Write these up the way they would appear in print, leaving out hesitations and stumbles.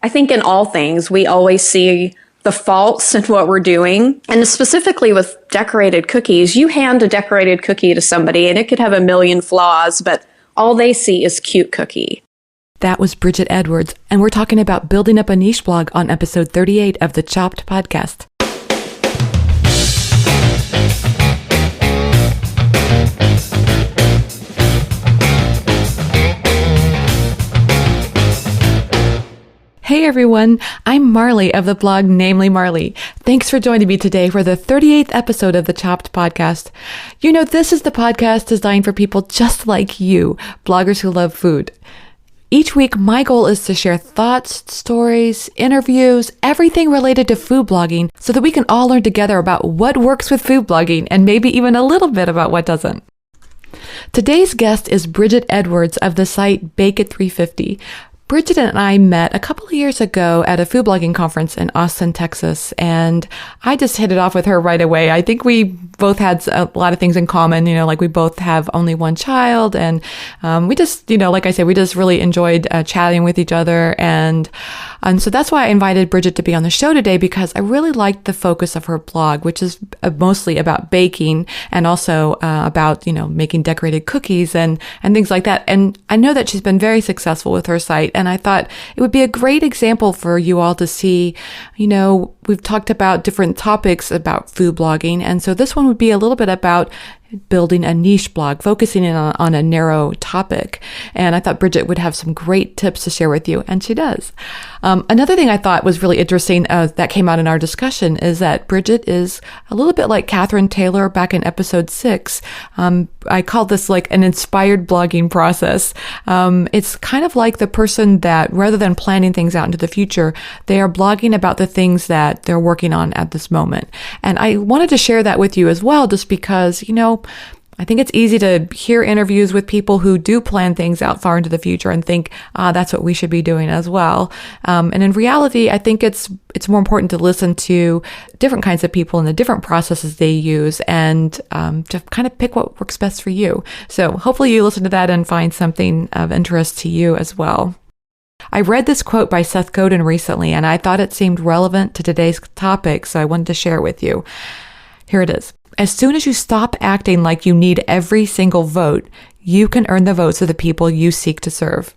I think in all things, we always see the faults in what we're doing. And specifically with decorated cookies, you hand a decorated cookie to somebody and it could have a million flaws, but all they see is cute cookie. That was Bridget Edwards, and we're talking about building up a niche blog on episode 38 of the Chopped podcast. Hey everyone, I'm Marley of the blog Namely Marley. Thanks for joining me today for the 38th episode of the Chopped podcast. You know, this is the podcast designed for people just like you, bloggers who love food. Each week, my goal is to share thoughts, stories, interviews, everything related to food blogging so that we can all learn together about what works with food blogging and maybe even a little bit about what doesn't. Today's guest is Bridget Edwards of the site Bake It 350. Bridget and I met a couple of years ago at a food blogging conference in Austin, Texas, and I just hit it off with her right away. I think we both had a lot of things in common, like we both have only one child, and we just, like I said, we just really enjoyed chatting with each other, and so that's why I invited Bridget to be on the show today, because I really liked the focus of her blog, which is mostly about baking and also about, making decorated cookies and things like that. And I know that she's been very successful with her site. And I thought it would be a great example for you all to see, we've talked about different topics about food blogging. And so this one would be a little bit about building a niche blog, focusing in on a narrow topic. And I thought Bridget would have some great tips to share with you, and she does. Another thing I thought was really interesting that came out in our discussion is that Bridget is a little bit like Catherine Taylor back in episode 6. I call this like an inspired blogging process. It's kind of like the person that rather than planning things out into the future, they are blogging about the things that they're working on at this moment. And I wanted to share that with you as well, just because, I think it's easy to hear interviews with people who do plan things out far into the future and think, that's what we should be doing as well. And in reality, I think it's more important to listen to different kinds of people and the different processes they use and to kind of pick what works best for you. So hopefully you listen to that and find something of interest to you as well. I read this quote by Seth Godin recently, and I thought it seemed relevant to today's topic, so I wanted to share it with you. Here it is. As soon as you stop acting like you need every single vote, you can earn the votes of the people you seek to serve.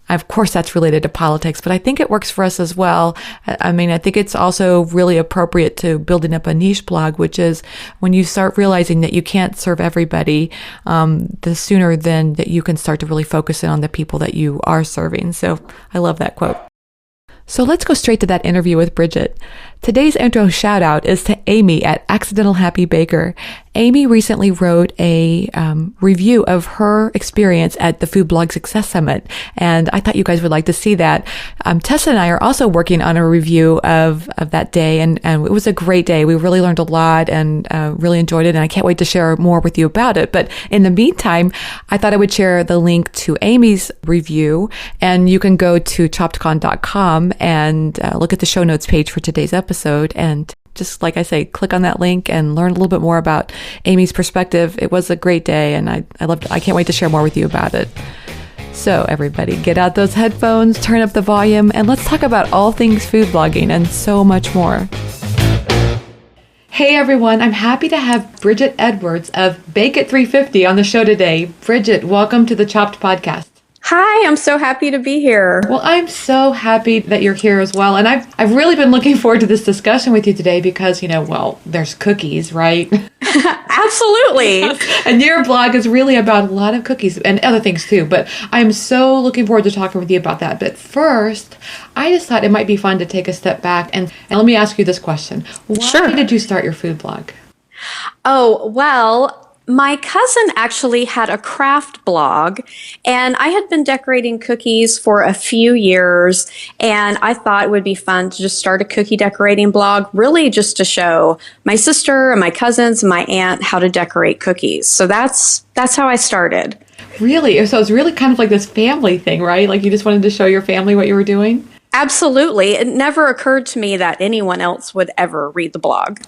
Of course, that's related to politics, but I think it works for us as well. I think it's also really appropriate to building up a niche blog, which is when you start realizing that you can't serve everybody, the sooner then that you can start to really focus in on the people that you are serving. So I love that quote. So let's go straight to that interview with Bridget. Today's intro shout out is to Amy at Accidental Happy Baker. Amy recently wrote a review of her experience at the Food Blog Success Summit, and I thought you guys would like to see that. Tessa and I are also working on a review of that day, and it was a great day. We really learned a lot and really enjoyed it, and I can't wait to share more with you about it. But in the meantime, I thought I would share the link to Amy's review, and you can go to choppedcon.com and look at the show notes page for today's episode, and just like I say, click on that link and learn a little bit more about Amy's perspective. It was a great day, and I loved it. I can't wait to share more with you about it. So everybody, get out those headphones, turn up the volume, and let's talk about all things food blogging and so much more. Hey everyone, I'm happy to have Bridget Edwards of Bake It 350 on the show today. Bridget, welcome to the Chopped podcast. Hi, I'm so happy to be here. Well, I'm so happy that you're here as well. And I've really been looking forward to this discussion with you today because, there's cookies, right? Absolutely. And your blog is really about a lot of cookies and other things too. But I'm so looking forward to talking with you about that. But first, I just thought it might be fun to take a step back and let me ask you this question. Why did you start your food blog? Oh, well, my cousin actually had a craft blog, and I had been decorating cookies for a few years, and I thought it would be fun to just start a cookie decorating blog, really just to show my sister and my cousins and my aunt how to decorate cookies. So that's how I started. Really? So it's really kind of like this family thing, right? Like you just wanted to show your family what you were doing? Absolutely. It never occurred to me that anyone else would ever read the blog.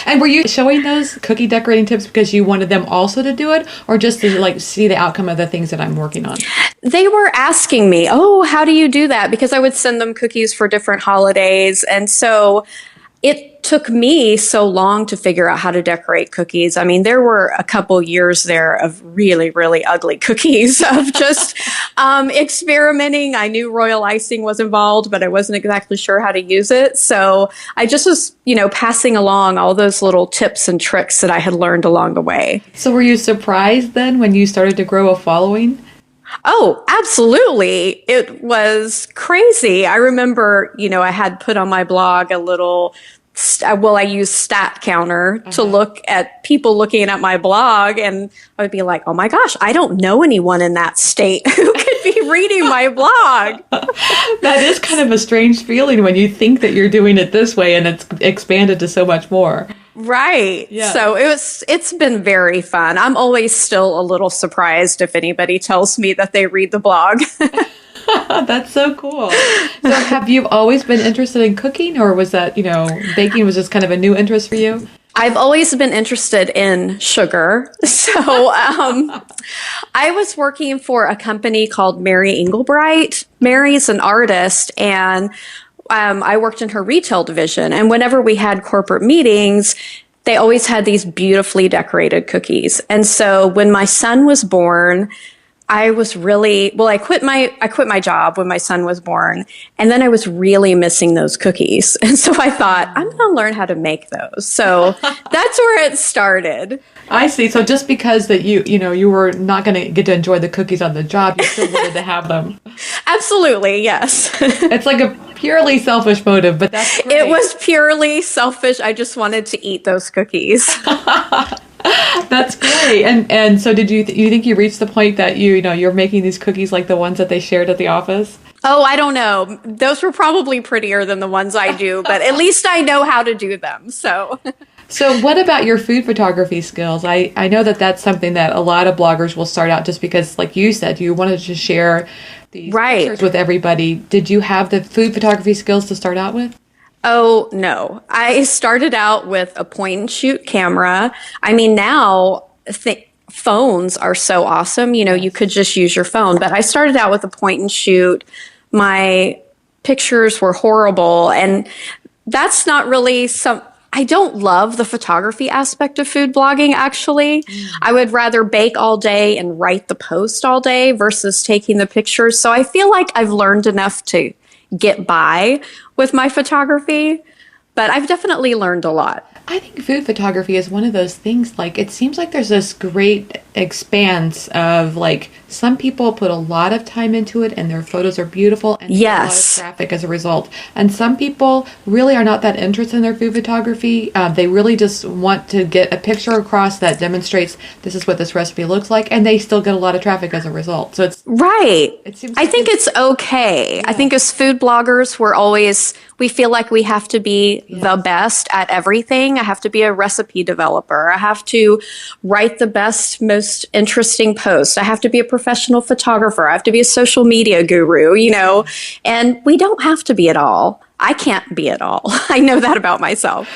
And were you showing those cookie decorating tips because you wanted them also to do it, or just to like see the outcome of the things that I'm working on? They were asking me, oh, how do you do that? Because I would send them cookies for different holidays. And so it took me so long to figure out how to decorate cookies. I mean, there were a couple years there of really, really ugly cookies of just experimenting. I knew royal icing was involved, but I wasn't exactly sure how to use it. So I just was, passing along all those little tips and tricks that I had learned along the way. So were you surprised then when you started to grow a following? Oh, absolutely. It was crazy. I remember, I had put on my blog a little, I used Stat Counter to look at people looking at my blog, and I would be like, oh my gosh, I don't know anyone in that state who could be reading my blog. That is kind of a strange feeling when you think that you're doing it this way and it's expanded to so much more. Right. Yeah. So it's been very fun. I'm always still a little surprised if anybody tells me that they read the blog. That's so cool. So have you always been interested in cooking, or was that, baking was just kind of a new interest for you? I've always been interested in sugar. So I was working for a company called Mary Englebright. Mary's an artist, and I worked in her retail division. And whenever we had corporate meetings, they always had these beautifully decorated cookies. And so when my son was born, I was really, I quit my job when my son was born, and then I was really missing those cookies. And so I thought, I'm going to learn how to make those. So that's where it started. I see. So just because that you were not going to get to enjoy the cookies on the job, you still wanted to have them. Absolutely. Yes. It's like a purely selfish motive, but that's great. It was purely selfish. I just wanted to eat those cookies. That's great. And so did you think you reached the point that you're making these cookies like the ones that they shared at the office? Oh, I don't know. Those were probably prettier than the ones I do, but at least I know how to do them. So what about your food photography skills? I know that that's something that a lot of bloggers will start out just because, like you said, you wanted to share these pictures with everybody. Did you have the food photography skills to start out with? Oh, no. I started out with a point and shoot camera. I mean, now phones are so awesome. You could just use your phone. But I started out with a point and shoot. My pictures were horrible. And that's not really I don't love the photography aspect of food blogging, actually. I would rather bake all day and write the post all day versus taking the pictures. So I feel like I've learned enough to get by with my photography, but I've definitely learned a lot. I think food photography is one of those things, like, it seems like there's this great expanse of, like, some people put a lot of time into it and their photos are beautiful and a lot of traffic as a result. And some people really are not that interested in their food photography. They really just want to get a picture across that demonstrates this is what this recipe looks like, and they still get a lot of traffic as a result. So it's right. It seems I think it's okay. Yeah. I think as food bloggers, we feel like we have to be the best at everything. I have to be a recipe developer. I have to write the best, most interesting posts. I have to be a professional photographer. I have to be a social media guru, and we don't have to be it all. I can't be it all. I know that about myself.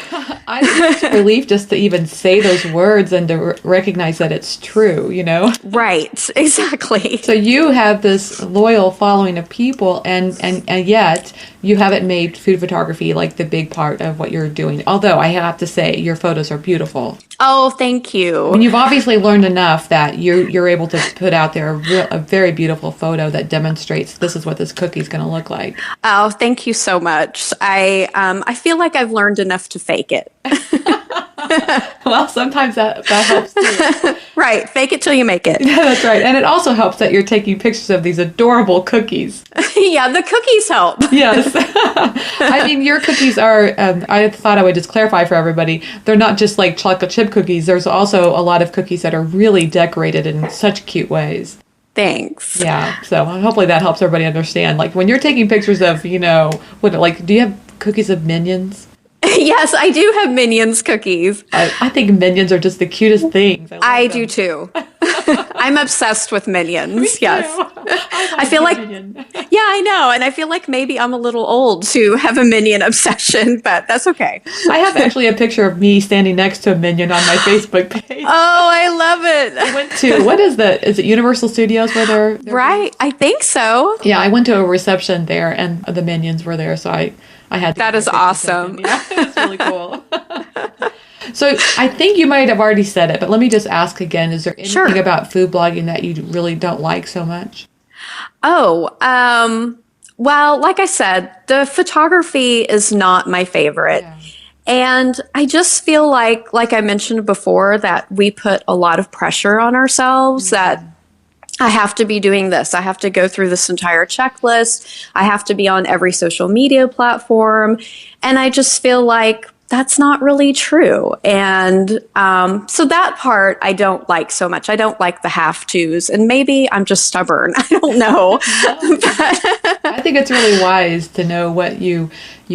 I think it's a relief just to even say those words and to recognize that it's true, Right, exactly. So you have this loyal following of people, and yet you haven't made food photography like the big part of what you're doing. Although I have to say, your photos are beautiful. Oh, thank you. And you've obviously learned enough that you're able to put out there a very beautiful photo that demonstrates this is what this cookie is going to look like. Oh, thank you so much. I feel like I've learned enough to fake it. Well, sometimes that helps too. Right. Fake it till you make it. Yeah, that's right. And it also helps that you're taking pictures of these adorable cookies. Yeah, the cookies help. Yes. I mean, your cookies are, I thought I would just clarify for everybody, they're not just like chocolate chip cookies. There's also a lot of cookies that are really decorated in such cute ways. Thanks. Yeah. So hopefully that helps everybody understand. Like when you're taking pictures of, do you have cookies of Minions? Yes, I do have Minions cookies. I think Minions are just the cutest things. I do too. I'm obsessed with Minions. Yes. I feel like, Minion. yeah, I know. And I feel like maybe I'm a little old to have a Minion obsession, but that's okay. I have actually a picture of me standing next to a Minion on my Facebook page. Oh, I love it. I went to, is it Universal Studios where they're right. I think so. Yeah, I went to a reception there and the Minions were there, so I had to. That is awesome. Yeah, it's really cool. So I think you might have already said it, but let me just ask again, is there anything about food blogging that you really don't like so much? Oh, well, like I said, the photography is not my favorite. Yeah. And I just feel like I mentioned before, that we put a lot of pressure on ourselves that I have to be doing this. I have to go through this entire checklist. I have to be on every social media platform. And I just feel like that's not really true. And so that part I don't like so much. I don't like the have-tos. And maybe I'm just stubborn. I don't know. I think it's really wise to know what you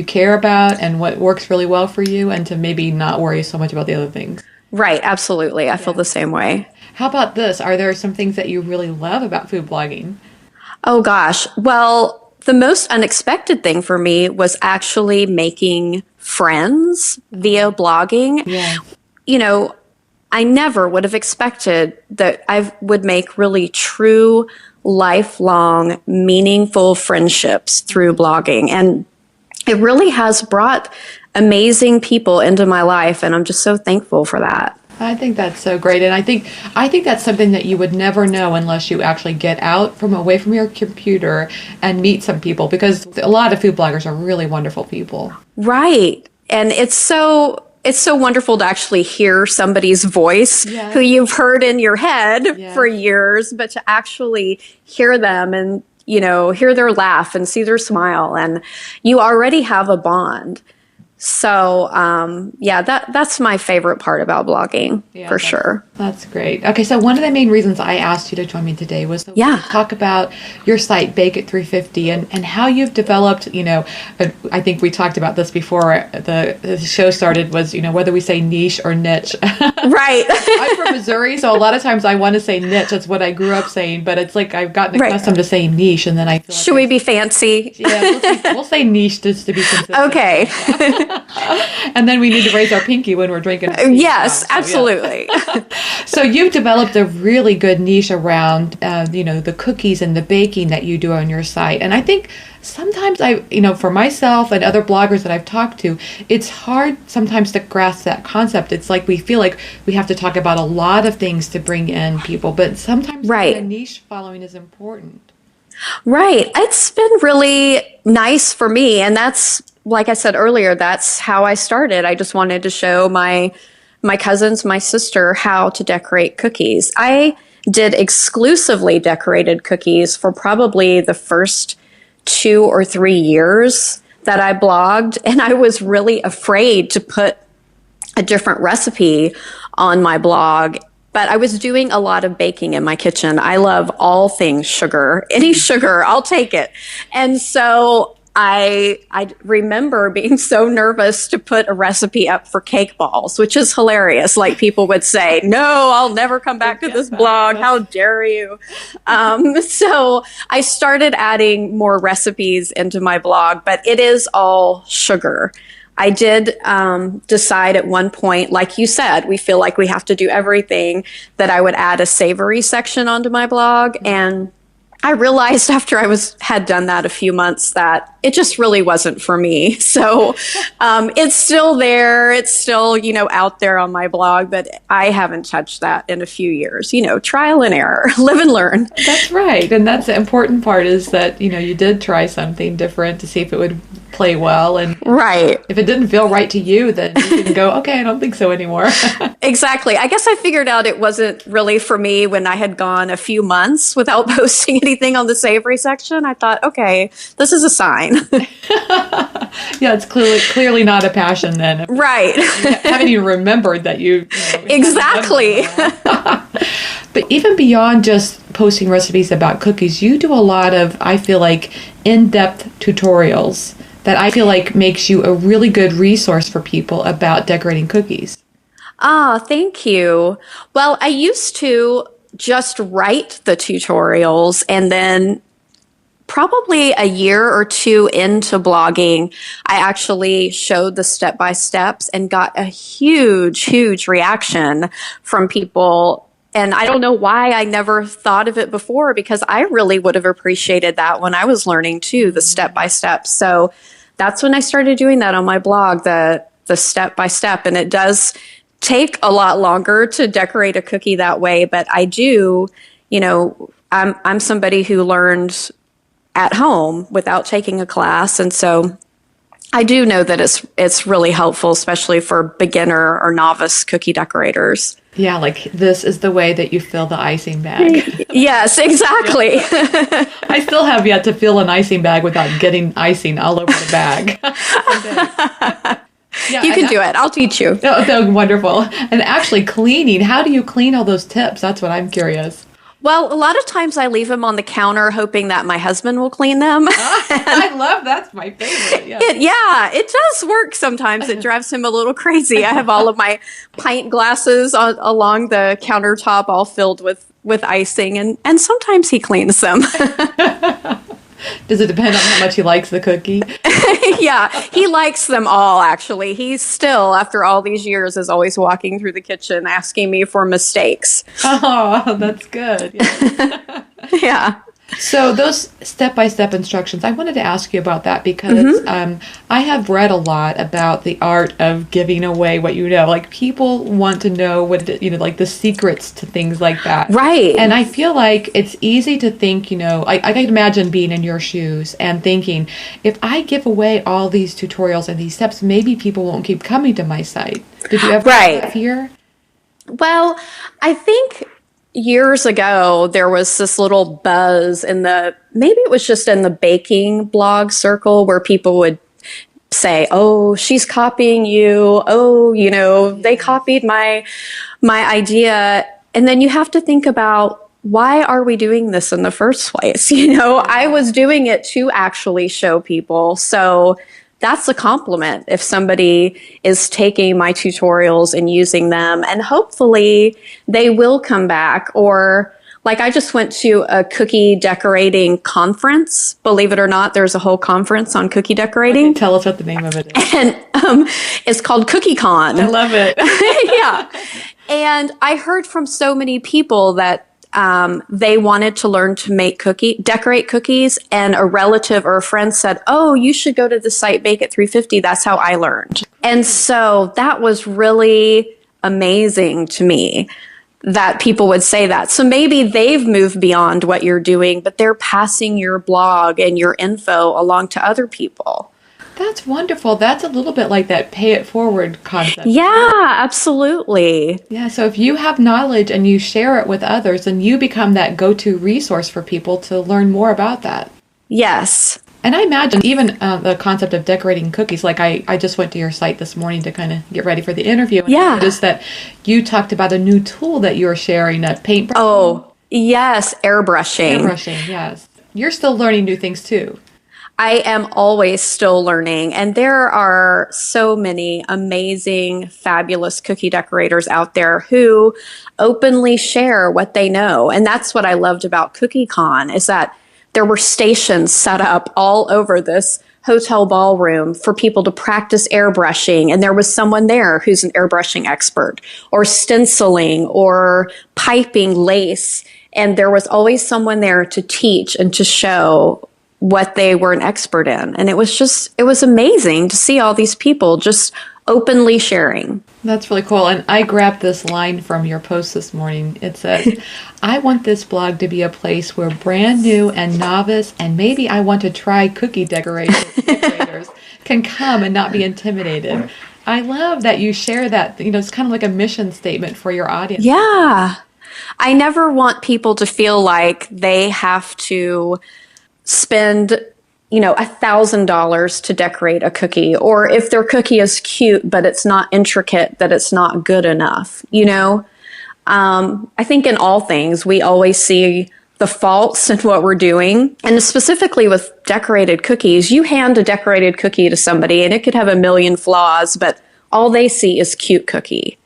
care about and what works really well for you, and to maybe not worry so much about the other things. Right. Absolutely. I feel the same way. How about this? Are there some things that you really love about food blogging? Oh, gosh. Well, the most unexpected thing for me was actually making friends via blogging. Yeah. You know, I never would have expected that I would make really true, lifelong, meaningful friendships through blogging. And it really has brought amazing people into my life. And I'm just so thankful for that. I think that's so great, and I think that's something that you would never know unless you actually get out away from your computer and meet some people, because a lot of food bloggers are really wonderful people. Right. And it's so wonderful to actually hear somebody's voice who you've heard in your head for years, but to actually hear them and, hear their laugh and see their smile, and you already have a bond. So, that's my favorite part about blogging, for sure. That's great. Okay, so one of the main reasons I asked you to join me today was to talk about your site, Bake It 350, and how you've developed, I think we talked about this before the show started, was, whether we say niche or niche. Right. I'm from Missouri, so a lot of times I want to say niche. That's what I grew up saying, but it's like I've gotten accustomed to saying niche, and then I feel like... Should we be fancy? Yeah, we'll say niche just to be consistent. Okay. And then we need to raise our pinky when we're drinking. Yes, absolutely. So you've developed a really good niche around, the cookies and the baking that you do on your site. And I think sometimes for myself and other bloggers that I've talked to, it's hard sometimes to grasp that concept. It's like we feel like we have to talk about a lot of things to bring in people, but sometimes the niche following is important. Right. It's been really nice for me. And that's, like I said earlier, that's how I started. I just wanted to show my cousins, my sister, how to decorate cookies. I did exclusively decorated cookies for probably the first 2 or 3 years that I blogged. And I was really afraid to put a different recipe on my blog. But I was doing a lot of baking in my kitchen. I love all things sugar. Any sugar, I'll take it. And so I remember being so nervous to put a recipe up for cake balls, which is hilarious. Like, people would say, no, I'll never come back to this blog. How dare you? So I started adding more recipes into my blog, but it is all sugar. I did decide at one point, like you said, we feel like we have to do everything, that I would add a savory section onto my blog. And I realized after I had done that a few months that it just really wasn't for me. So it's still there. It's still, out there on my blog, but I haven't touched that in a few years. Trial and error, live and learn. That's right. And that's the important part, is that, you did try something different to see if it would play well. And if it didn't feel right to you, then you can go, okay, I don't think so anymore. Exactly. I guess I figured out it wasn't really for me when I had gone a few months without posting anything on the savory section. I thought, okay, this is a sign. Yeah, it's clearly not a passion then. Right. You haven't even remembered that you exactly. But even beyond just posting recipes about cookies, you do a lot of, I feel like, in-depth tutorials that I feel like makes you a really good resource for people about decorating cookies. Ah, thank you. Well, I used to just write the tutorials, and then probably a year or two into blogging, I actually showed the step-by-steps and got a huge reaction from people. And I don't know why I never thought of it before, because I really would have appreciated that when I was learning too, the step-by-steps. So that's when I started doing that on my blog, the step-by-step. And it does take a lot longer to decorate a cookie that way, but I do, I'm somebody who learned at home without taking a class. And so I do know that it's really helpful, especially for beginner or novice cookie decorators. Yeah, like this is the way that you fill the icing bag. Yes, exactly. I still have yet to fill an icing bag without getting icing all over the bag. Yeah, you can do it. I'll teach you. Oh, wonderful. And actually cleaning, how do you clean all those tips? That's what I'm curious. Well, a lot of times I leave them on the counter hoping that my husband will clean them. I love that's my favorite. Yeah. It does work sometimes. It drives him a little crazy. I have all of my pint glasses along the countertop all filled with icing, and sometimes he cleans them. Does it depend on how much he likes the cookie? Yeah, he likes them all, actually. He's still, after all these years, is always walking through the kitchen asking me for mistakes. Oh, that's good. Yeah. Yeah. So those step-by-step instructions, I wanted to ask you about that because I have read a lot about the art of giving away what you know. Like people want to know what, like the secrets to things like that. Right. And I feel like it's easy to think, I can imagine being in your shoes and thinking, if I give away all these tutorials and these steps, maybe people won't keep coming to my site. Did you ever have that fear? Well, I think years ago, there was this little buzz maybe it was just in the baking blog circle where people would say, oh, she's copying you. Oh, they copied my idea. And then you have to think about, why are we doing this in the first place? I was doing it to actually show people. So that's a compliment if somebody is taking my tutorials and using them, and hopefully they will come back. Or like I just went to a cookie decorating conference. Believe it or not, there's a whole conference on cookie decorating. Okay, tell us what the name of it is. And it's called CookieCon. I love it. Yeah. And I heard from so many people that they wanted to learn to decorate cookies, and a relative or a friend said, oh, you should go to the site Bake It 350. That's how I learned. And so that was really amazing to me that people would say that. So maybe they've moved beyond what you're doing, but they're passing your blog and your info along to other people. That's wonderful. That's a little bit like that pay it forward concept. Yeah, absolutely. Yeah, so if you have knowledge and you share it with others, then you become that go-to resource for people to learn more about that. Yes. And I imagine even the concept of decorating cookies, like I just went to your site this morning to kind of get ready for the interview. And I noticed that you talked about a new tool that you were sharing, a paintbrush. Oh, yes, airbrushing. Airbrushing, yes. You're still learning new things too. I am always still learning, and there are so many amazing, fabulous cookie decorators out there who openly share what they know. And that's what I loved about CookieCon, is that there were stations set up all over this hotel ballroom for people to practice airbrushing. And there was someone there who's an airbrushing expert, or stenciling, or piping lace. And there was always someone there to teach and to show what they were an expert in. And it was amazing to see all these people just openly sharing. That's really cool. And I grabbed this line from your post this morning. It says, I want this blog to be a place where brand new and novice, and maybe I want to try cookie decorators can come and not be intimidated. I love that you share that. It's kind of like a mission statement for your audience. Yeah. I never want people to feel like they have to spend, $1,000 to decorate a cookie, or if their cookie is cute, but it's not intricate, that it's not good enough. I think in all things, we always see the faults in what we're doing. And specifically with decorated cookies, you hand a decorated cookie to somebody and it could have a million flaws, but all they see is cute cookie.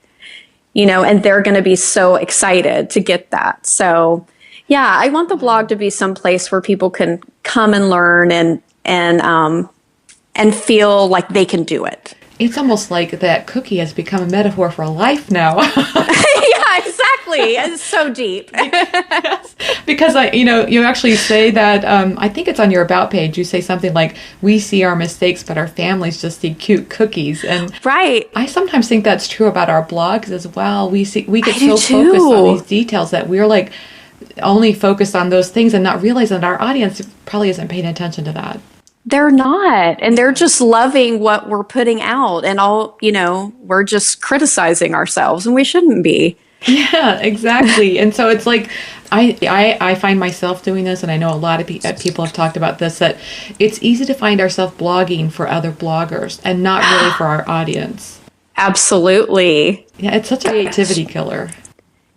and they're going to be so excited to get that. So yeah, I want the blog to be some place where people can come and learn and feel like they can do it. It's almost like that cookie has become a metaphor for life now. Yeah, exactly. It's so deep. Yes. Because you actually say that, I think it's on your About page, you say something like, we see our mistakes, but our families just see cute cookies. And right. I sometimes think that's true about our blogs as well. We get I so focused on these details that we're like only focused on those things and not realizing that our audience probably isn't paying attention to that. They're not. And they're just loving what we're putting out. And we're just criticizing ourselves, and we shouldn't be. Yeah, exactly. And so it's like, I find myself doing this, and I know a lot of people have talked about this, that it's easy to find ourselves blogging for other bloggers and not really for our audience. Absolutely. Yeah, it's such a creativity killer.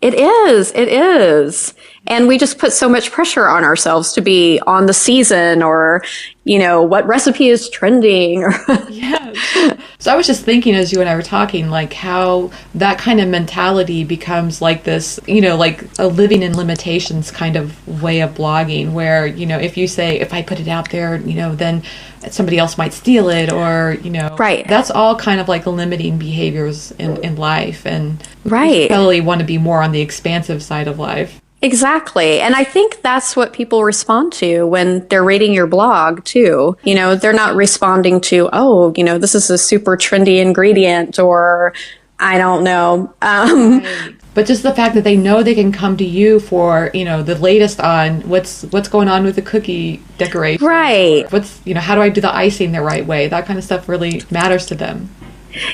It is. It is. And we just put so much pressure on ourselves to be on the season, or, what recipe is trending. Yes. So I was just thinking as you and I were talking, like how that kind of mentality becomes like this, like a living in limitations kind of way of blogging, where, if you say, if I put it out there, then somebody else might steal it, or, right. That's all kind of like limiting behaviors in life. And right. we probably want to be more on the expansive side of life. Exactly. And I think that's what people respond to when they're reading your blog too. They're not responding to, this is a super trendy ingredient, or I don't know. Right. But just the fact that they know they can come to you for, the latest on what's going on with the cookie decoration. Right. How do I do the icing the right way? That kind of stuff really matters to them.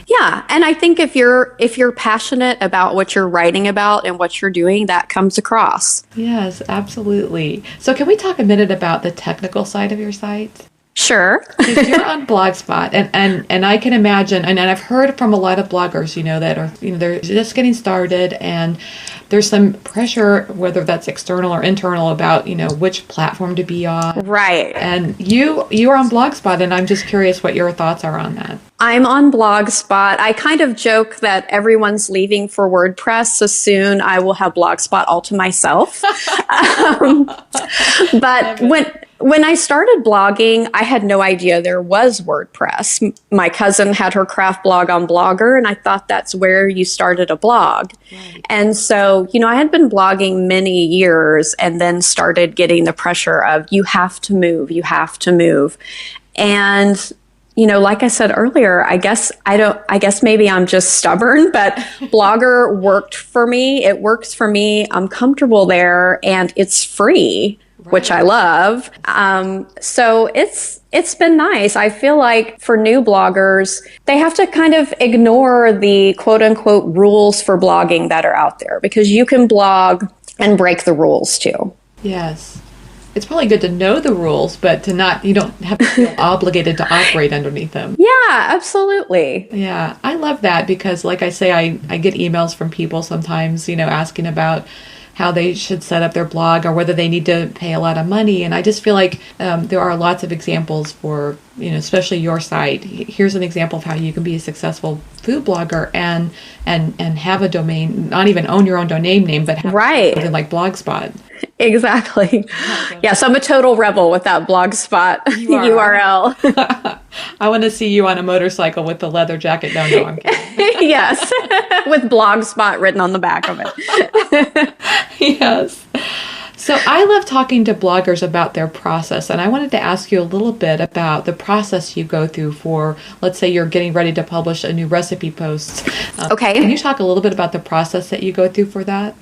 Yeah. And I think if you're passionate about what you're writing about and what you're doing, that comes across. Yes, absolutely. So can we talk a minute about the technical side of your site? Sure. Because you're on Blogspot, and I can imagine, and I've heard from a lot of bloggers, that are, they're just getting started, and there's some pressure, whether that's external or internal, about, which platform to be on. Right. And you are on Blogspot, and I'm just curious what your thoughts are on that. I'm on Blogspot. I kind of joke that everyone's leaving for WordPress, so soon I will have Blogspot all to myself. But when I started blogging, I had no idea there was WordPress. My cousin had her craft blog on Blogger, and I thought that's where you started a blog. Right. And so, I had been blogging many years, and then started getting the pressure of, you have to move. And like I said earlier, I guess maybe I'm just stubborn, but Blogger worked for me. It works for me. I'm comfortable there, and it's free, right, which I love. So it's been nice. I feel like for new bloggers, they have to kind of ignore the quote unquote rules for blogging that are out there, because you can blog and break the rules too. Yes. It's probably good to know the rules, but you don't have to feel obligated to operate underneath them. Yeah, absolutely. Yeah, I love that, because like I say, I get emails from people sometimes, asking about how they should set up their blog, or whether they need to pay a lot of money. And I just feel like there are lots of examples for, especially your site. Here's an example of how you can be a successful food blogger and have a domain, not even own your own domain name, but have something like Blogspot. Exactly. Yes, I'm a total rebel with that Blogspot URL. I want to see you on a motorcycle with the leather jacket. No, I'm kidding. Yes, with Blogspot written on the back of it. Yes. So I love talking to bloggers about their process, and I wanted to ask you a little bit about the process you go through for, let's say you're getting ready to publish a new recipe post. Okay. Can you talk a little bit about the process that you go through for that?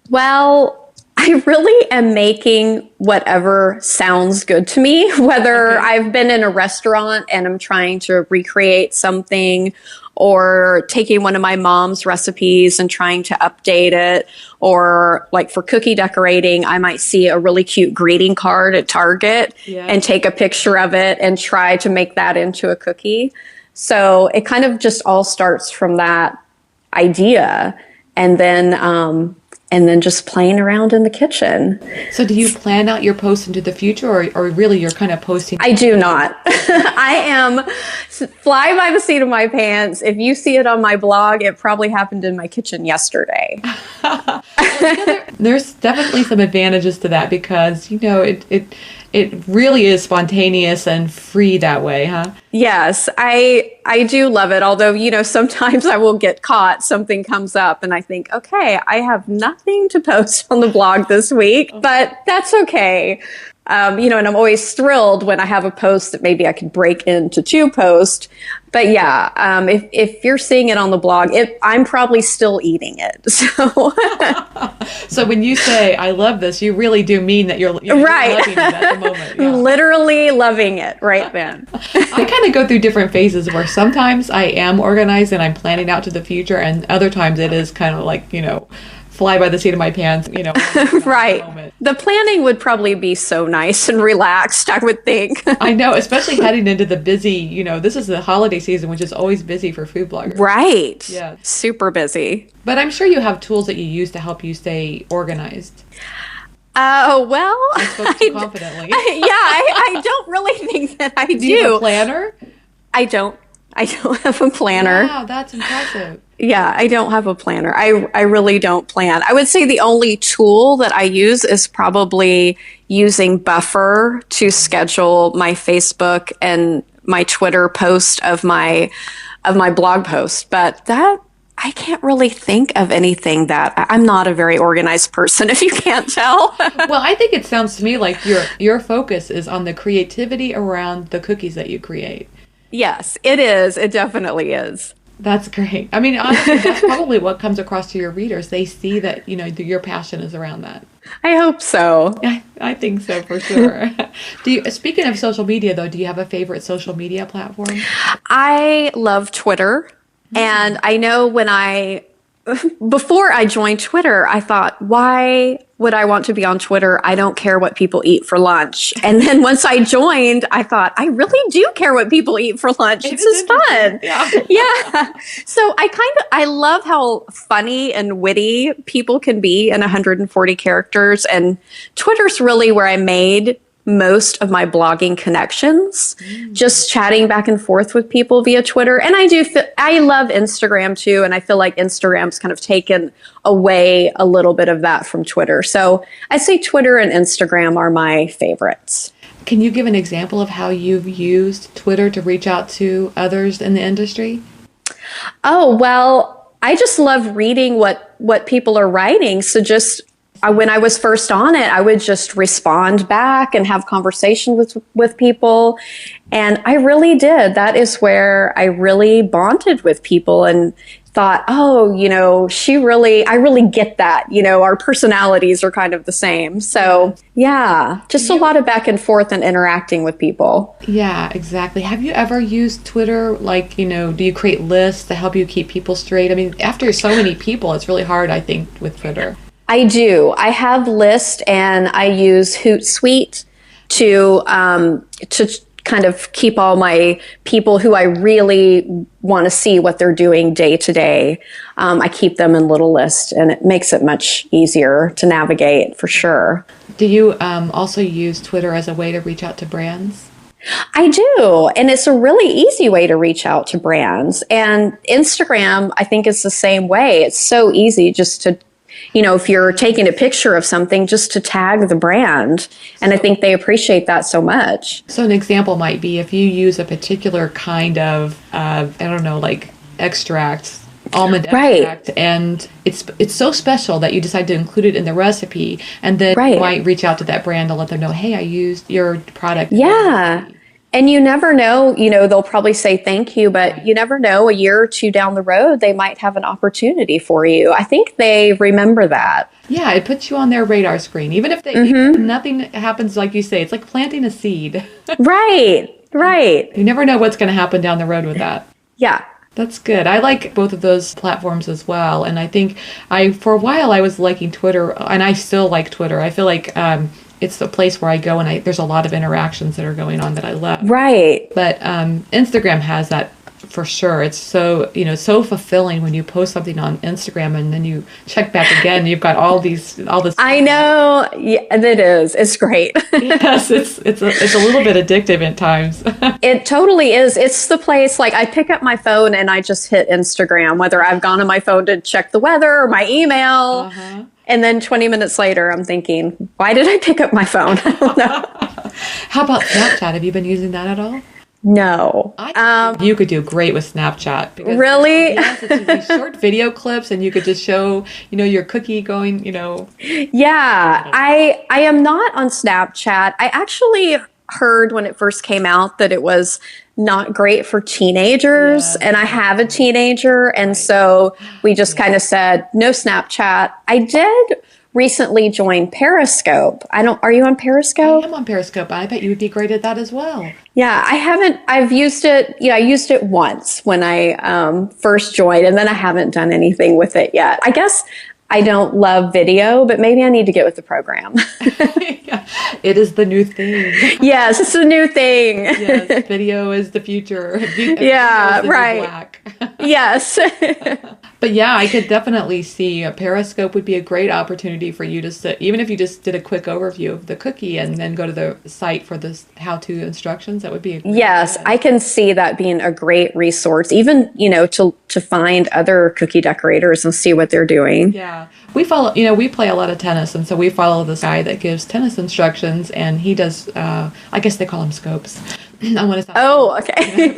Well, I really am making whatever sounds good to me, whether I've been in a restaurant and I'm trying to recreate something, or taking one of my mom's recipes and trying to update it, or like for cookie decorating, I might see a really cute greeting card at Target and take a picture of it and try to make that into a cookie. So it kind of just all starts from that idea. And then and then just playing around in the kitchen. So do you plan out your posts into the future, or really you're kind of posting? I do not. I am fly by the seat of my pants. If you see it on my blog, it probably happened in my kitchen yesterday. There's definitely some advantages to that because, it really is spontaneous and free that way, huh? Yes, I do love it. Although, sometimes I will get caught. Something comes up and I think, okay, I have nothing to post on the blog this week, but that's okay. And I'm always thrilled when I have a post that maybe I could break into 2 posts. But yeah, if you're seeing it on the blog, I'm probably still eating it. So, so when you say I love this, you really do mean that you're right. Loving it at the moment. Yeah. Literally loving it right then. I kind of go through different phases where sometimes I am organized and I'm planning out to the future, and other times it is kind of like fly by the seat of my pants, Right. The planning would probably be so nice and relaxed, I would think. I know, especially heading into the busy, this is the holiday season, which is always busy for food bloggers. Right. Yeah. Super busy. But I'm sure you have tools that you use to help you stay organized. Well, I spoke too confidently. I don't really think that I do. Do you have a planner? I don't have a planner. Wow, that's impressive. Yeah, I don't have a planner. I really don't plan. I would say the only tool that I use is probably using Buffer to schedule my Facebook and my Twitter post of my blog post. But that I can't really think of anything that I'm not a very organized person, if you can't tell. Well, I think it sounds to me like your focus is on the creativity around the cookies that you create. Yes, it is. It definitely is. That's great. I mean, honestly, that's probably what comes across to your readers. They see that, your passion is around that. I hope so. I think so for sure. Speaking of social media, though, do you have a favorite social media platform? I love Twitter. And I know before I joined Twitter, I thought, why would I want to be on Twitter? I don't care what people eat for lunch. And then once I joined, I thought, I really do care what people eat for lunch. This is fun. Yeah. Yeah. So I love how funny and witty people can be in 140 characters. And Twitter's really where I made most of my blogging connections, just chatting back and forth with people via Twitter. And I love Instagram too. And I feel like Instagram's kind of taken away a little bit of that from Twitter. So I'd say Twitter and Instagram are my favorites. Can you give an example of how you've used Twitter to reach out to others in the industry? Oh, well, I just love reading what people are writing. So when I was first on it, I would just respond back and have conversation with people. And I really did. That is where I really bonded with people and thought, oh, I really get that. Our personalities are kind of the same. So yeah, just a lot of back and forth and interacting with people. Yeah, exactly. Have you ever used Twitter? Do you create lists to help you keep people straight? I mean, after so many people, it's really hard, I think, with Twitter. I do. I have lists and I use Hootsuite to kind of keep all my people who I really want to see what they're doing day to day. I keep them in little lists and it makes it much easier to navigate for sure. Do you also use Twitter as a way to reach out to brands? I do. And it's a really easy way to reach out to brands. And Instagram, I think, is the same way. It's so easy just to if you're taking a picture of something, just to tag the brand. And I think they appreciate that so much. So an example might be if you use a particular kind of, extract, almond extract, and it's so special that you decide to include it in the recipe. And then you might reach out to that brand to let them know, hey, I used your product. Yeah. And you never know, they'll probably say thank you, but you never know, a year or two down the road, they might have an opportunity for you. I think they remember that. Yeah, it puts you on their radar screen. Even if nothing happens, like you say, it's like planting a seed. Right. You never know what's going to happen down the road with that. Yeah. That's good. I like both of those platforms as well. And I think for a while I was liking Twitter, and I still like Twitter. I feel like it's the place where I go and there's a lot of interactions that are going on that I love. Right. But Instagram has that for sure. It's so, so fulfilling when you post something on Instagram and then you check back again and you've got all this. I know. Yeah, it is. It's great. Yes, it's a little bit addictive at times. It totally is. It's the place, like I pick up my phone and I just hit Instagram, whether I've gone on my phone to check the weather or my email. Uh-huh. And then 20 minutes later, I'm thinking, why did I pick up my phone? I don't know. How about Snapchat? Have you been using that at all? No. You could do great with Snapchat. Because really? Yes, it's these short video clips and you could just show, your cookie going, Yeah, I am not on Snapchat. I actually heard when it first came out that it was not great for teenagers, and I have a teenager, and so we just kind of said no Snapchat. I did recently join Periscope. Are you on Periscope? I am on Periscope. I bet you would be great at that as well. Yeah, I've used it. I used it once when I first joined, and then I haven't done anything with it yet. I guess I don't love video, but maybe I need to get with the program. Yeah, it is the new thing. Yes, it's a new thing. Yes, video is the future. Yeah, right. Yes. But yeah, I could definitely see a Periscope would be a great opportunity for you to sit, even if you just did a quick overview of the cookie and then go to the site for the how-to instructions. That would be a great idea. I can see that being a great resource, even, to find other cookie decorators and see what they're doing. Yeah. We follow, we play a lot of tennis, and so we follow this guy that gives tennis instructions, and he does, I guess they call them scopes. I want to say. Oh, okay.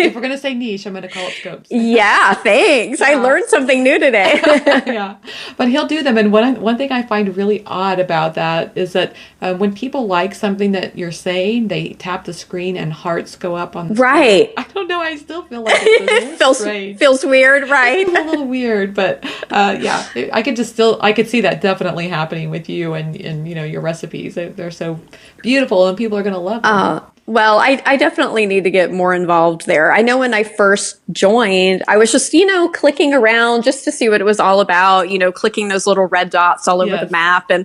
If we're going to say niche, I'm going to call it scopes. Yeah, thanks. Yeah. I learned something new today. Yeah. But he'll do them. And one thing I find really odd about that is that when people like something that you're saying, they tap the screen and hearts go up on the right. screen. I don't know. I still feel like it's a little feels weird, right? It's a little weird, but yeah, I could see that definitely happening with you and your recipes. They're so beautiful and people are going to love them. Well, I definitely need to get more involved there. I know when I first joined, I was just, clicking around just to see what it was all about, clicking those little red dots all over the map and,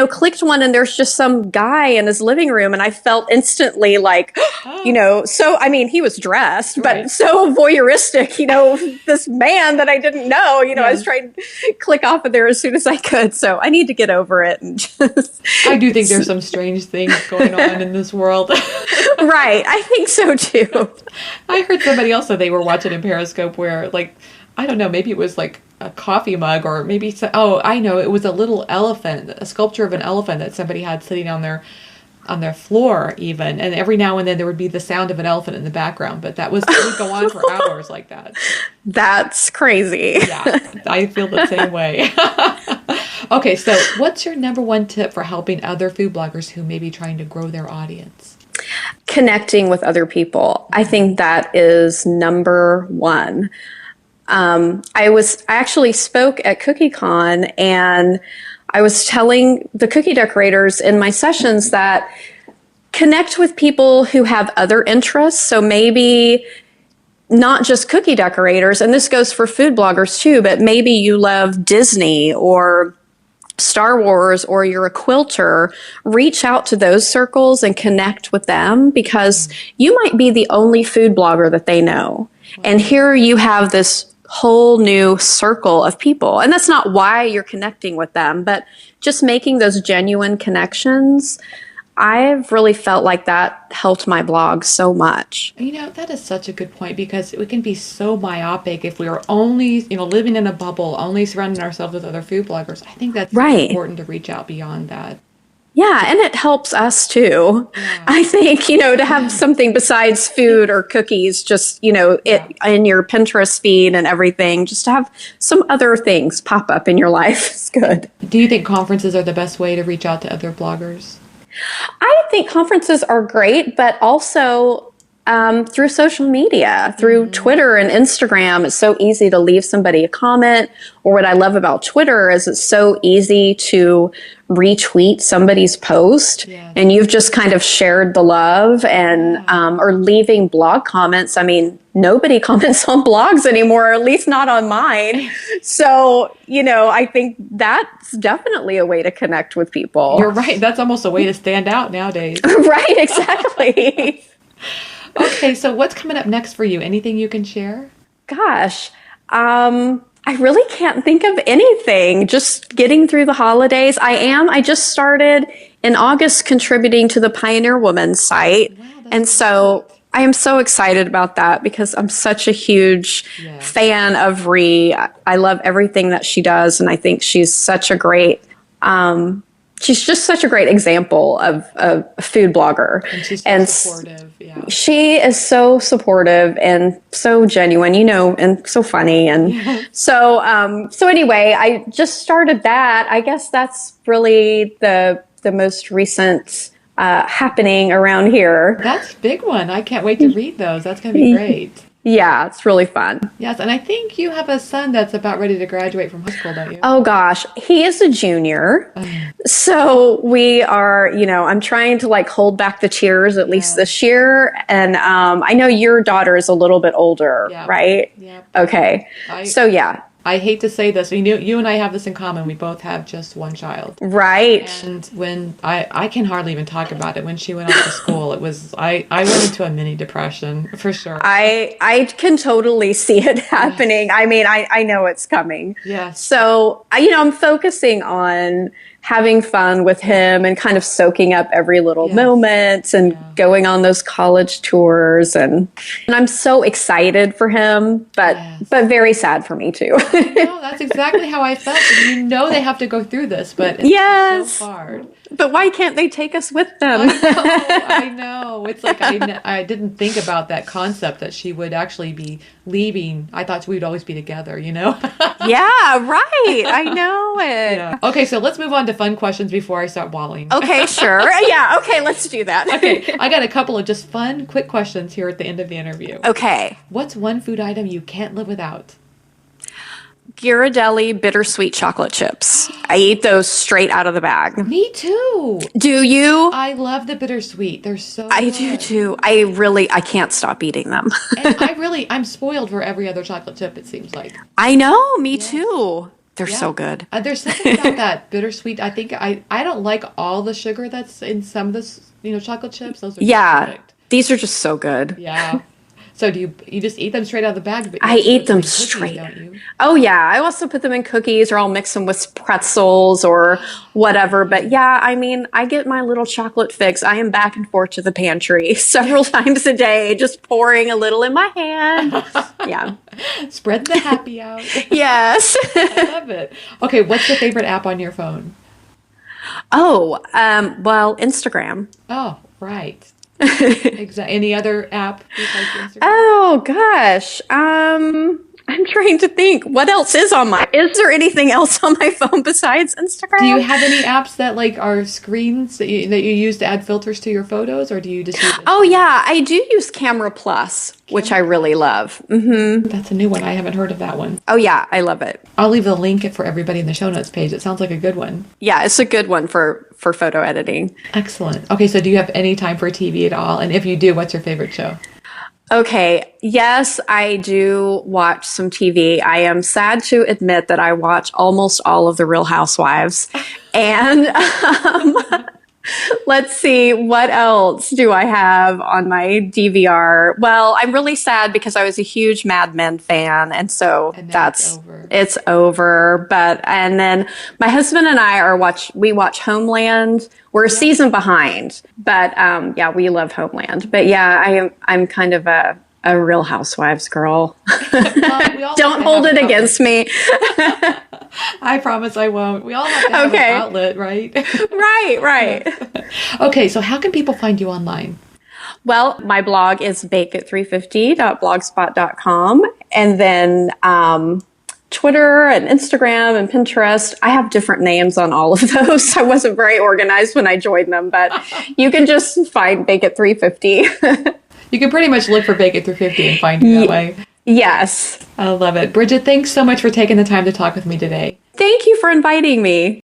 clicked one and there's just some guy in his living room and I felt instantly like, so, I mean, he was dressed, but so voyeuristic, this man that I didn't know, I was trying to click off of there as soon as I could. So I need to get over it and just. I do think there's some strange things going on in this world. Right. I think so too. I heard somebody else said they were watching in Periscope where I don't know, maybe it was like a coffee mug or maybe, I know, it was a little elephant, a sculpture of an elephant that somebody had sitting on their floor even. And every now and then there would be the sound of an elephant in the background, but it would go on for hours like that. That's crazy. Yeah, I feel the same way. Okay, so what's your number one tip for helping other food bloggers who may be trying to grow their audience? Connecting with other people. I think that is number one. I actually spoke at CookieCon and I was telling the cookie decorators in my sessions that connect with people who have other interests. So maybe not just cookie decorators, and this goes for food bloggers too, but maybe you love Disney or Star Wars or you're a quilter, reach out to those circles and connect with them because you might be the only food blogger that they know. And here you have this whole new circle of people. And that's not why you're connecting with them, but just making those genuine connections. I've really felt like that helped my blog so much. That is such a good point because we can be so myopic if we are only, living in a bubble, only surrounding ourselves with other food bloggers. I think that's important to reach out beyond that. Yeah, and it helps us too. Yeah. I think, to have something besides food or cookies, just, it in your Pinterest feed and everything, just to have some other things pop up in your life is good. Do you think conferences are the best way to reach out to other bloggers? I think conferences are great, but also through social media, through Twitter and Instagram. It's so easy to leave somebody a comment. Or what I love about Twitter is it's so easy to retweet somebody's post and you've just kind of shared the love and or leaving blog comments. I mean, nobody comments on blogs anymore, or at least not on mine. So, I think that's definitely a way to connect with people. You're right. That's almost a way to stand out nowadays. Right, exactly. Okay, so what's coming up next for you? Anything you can share? Gosh, I really can't think of anything. Just getting through the holidays. I just started in August contributing to the Pioneer Woman site. Wow, And that's so I am so excited about that because I'm such a huge fan of Ree. I love everything that she does. And I think she's such a great, she's just such a great example of a food blogger. And she's so supportive. Yeah. She is so supportive and so genuine, and so funny. And so anyway, I just started that. I guess that's really the most recent happening around here. That's a big one. I can't wait to read those. That's going to be great. Yeah, it's really fun. Yes, and I think you have a son that's about ready to graduate from high school, don't you? Oh gosh, he is a junior. So we are, I'm trying to hold back the tears at least this year. And I know your daughter is a little bit older, right? Yeah. Okay. So yeah. I hate to say this. You and I have this in common. We both have just one child. Right. And when I can hardly even talk about it. When she went off to school, it was I went into a mini depression for sure. I can totally see it happening. Yes. I mean, I know it's coming. Yes. So I'm focusing on having fun with him and kind of soaking up every little moment and going on those college tours. And I'm so excited for him, but very sad for me too. No, that's exactly how I felt. They have to go through this, but it's so hard. But why can't they take us with them? I know. It's like I didn't think about that concept that she would actually be leaving. I thought we'd always be together, Yeah, right. I know it. Yeah. Okay, so let's move on to fun questions before I start walling. Okay, sure. Yeah, okay, let's do that. Okay, I got a couple of just fun, quick questions here at the end of the interview. Okay. What's one food item you can't live without? Ghirardelli bittersweet chocolate chips. I eat those straight out of the bag. Me too. Do you? I love the bittersweet. They're so I good. do too. I can't stop eating them. And I'm spoiled for every other chocolate chip, it seems like. I know, me too. They're so good. There's something about that bittersweet. I think I don't like all the sugar that's in some of the chocolate chips. Those are perfect. These are just so good. Yeah. So do you just eat them straight out of the bag? But I eat them straight. Don't you? Oh yeah, I also put them in cookies, or I'll mix them with pretzels or whatever. But yeah, I mean, I get my little chocolate fix. I am back and forth to the pantry several times a day, just pouring a little in my hand. Yeah. Spread the happy out. Yes. I love it. Okay, what's your favorite app on your phone? Oh, well, Instagram. Oh, right. Exactly. Any other app besides Instagram? Oh gosh. I'm trying to think. What else is there anything else on my phone besides Instagram? Do you have any apps that are screens that you use to add filters to your photos, or do you just use it? Oh yeah, I do use Camera Plus, which I really love. Mm-hmm. That's a new one. I haven't heard of that one. Oh yeah, I love it. I'll leave the link for everybody in the show notes page. It sounds like a good one. Yeah, it's a good one for photo editing. Excellent. Okay, so do you have any time for TV at all? And if you do, what's your favorite show? Okay. Yes, I do watch some TV. I am sad to admit that I watch almost all of the Real Housewives. And let's see, what else do I have on my DVR? Well, I'm really sad because I was a huge Mad Men fan. And so it's over. And then my husband and I we watch Homeland. We're a season behind, but we love Homeland. But yeah, I'm kind of a Real Housewives girl. Well, Don't hold it against me. I promise I won't. We all have to have an outlet, right? Right. Okay, so how can people find you online? Well, my blog is bakeit350.blogspot.com. And then Twitter and Instagram and Pinterest. I have different names on all of those. I wasn't very organized when I joined them, but you can just find Bake350. You can pretty much look for Bake350 and find you that way. Yes. I love it. Bridget, thanks so much for taking the time to talk with me today. Thank you for inviting me.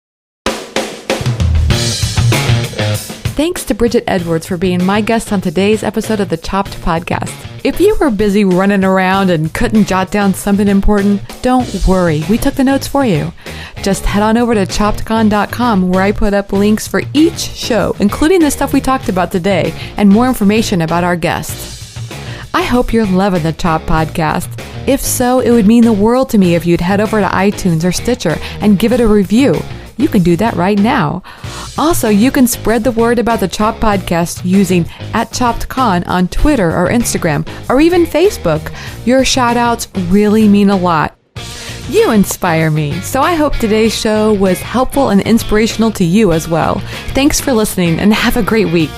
Thanks to Bridget Edwards for being my guest on today's episode of the Chopped Podcast. If you were busy running around and couldn't jot down something important, don't worry. We took the notes for you. Just head on over to choppedcon.com where I put up links for each show, including the stuff we talked about today and more information about our guests. I hope you're loving the Chopped Podcast. If so, it would mean the world to me if you'd head over to iTunes or Stitcher and give it a review. You can do that right now. Also, you can spread the word about the Chopped Podcast using @ChoppedCon on Twitter or Instagram, or even Facebook. Your shout-outs really mean a lot. You inspire me, so I hope today's show was helpful and inspirational to you as well. Thanks for listening, and have a great week.